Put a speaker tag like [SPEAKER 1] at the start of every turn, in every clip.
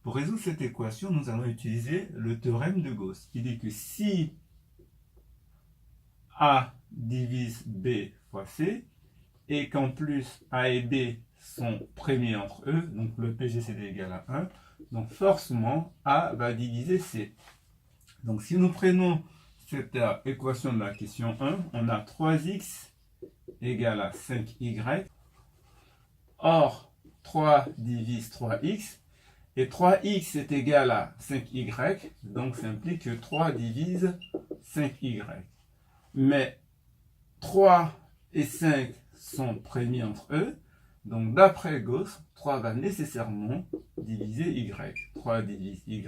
[SPEAKER 1] Pour résoudre cette équation, nous allons utiliser le théorème de Gauss, qui dit que si A divise B fois C, et qu'en plus A et B sont premiers entre eux, donc le PGCD égale à 1, donc forcément A va diviser C. Donc si nous prenons cette équation de la question 1, on a 3x égale à 5y. Or, 3 divise 3x, et 3x est égal à 5y, donc ça implique que 3 divise 5y. Mais 3 et 5 sont premiers entre eux, donc d'après Gauss, 3 va nécessairement diviser y. 3 divise y,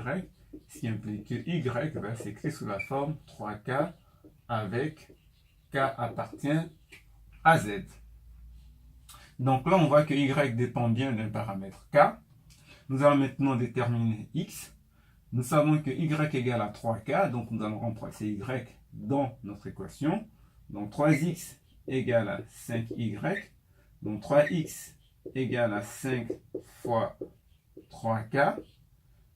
[SPEAKER 1] ce qui implique que y va s'écrire sous la forme 3k avec k appartient à z. Donc là, on voit que y dépend bien d'un paramètre k. Nous allons maintenant déterminer x. Nous savons que y égale à 3k, donc nous allons remplacer y dans notre équation. Donc 3x égale à 5y. Donc 3x égale à 5 fois 3k.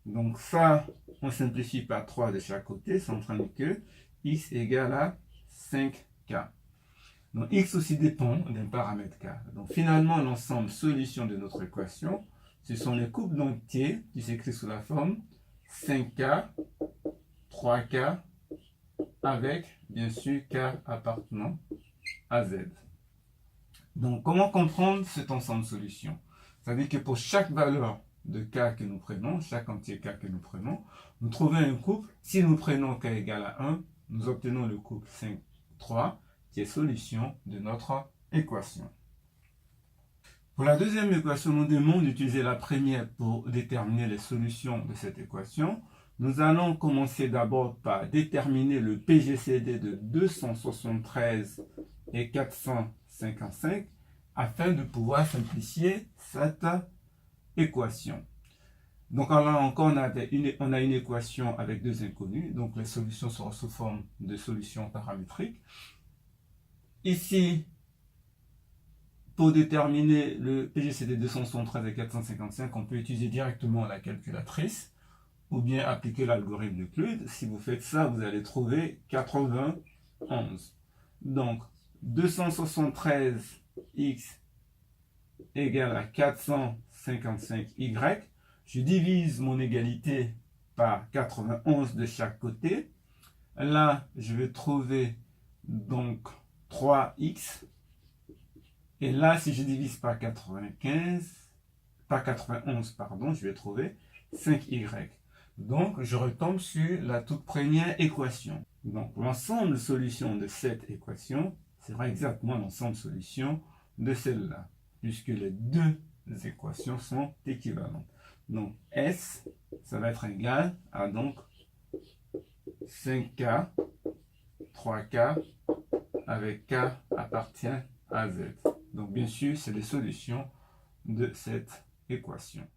[SPEAKER 1] Donc ça, on simplifie par 3 de chaque côté, ça entraîne que x égale à 5k. Donc x aussi dépend d'un paramètre k. Donc finalement, l'ensemble solution de notre équation, ce sont les couples d'entiers qui s'écrivent sous la forme 5k, 3k, avec bien sûr k appartenant à z. Donc comment comprendre cet ensemble solution? Ça veut dire que pour chaque valeur de k que nous prenons, chaque entier k que nous prenons, nous trouvons un couple. Si nous prenons k égale à 1, nous obtenons le couple 5, 3, qui est solution de notre équation. Pour la deuxième équation, nous demandons d'utiliser la première pour déterminer les solutions de cette équation. Nous allons commencer d'abord par déterminer le PGCD de 273 et 455 afin de pouvoir simplifier cette équation. Donc là encore, on a une équation avec deux inconnus, donc les solutions seront sous forme de solutions paramétriques. Ici, pour déterminer le PGCD 273 et 455, on peut utiliser directement la calculatrice ou bien appliquer l'algorithme de Claude. Si vous faites ça, vous allez trouver 91. Donc, 273x égale à 455y. Je divise mon égalité par 91 de chaque côté. Là, je vais trouver donc 3x. Et là, si je divise par 91, pardon, je vais trouver 5y. Donc, je retombe sur la toute première équation. Donc, l'ensemble solution de cette équation sera exactement l'ensemble solution de celle-là, puisque les deux équations sont équivalentes. Donc, S, ça va être égal à donc 5K, 3K, avec K appartient à Z. Donc, bien sûr, c'est les solutions de cette équation.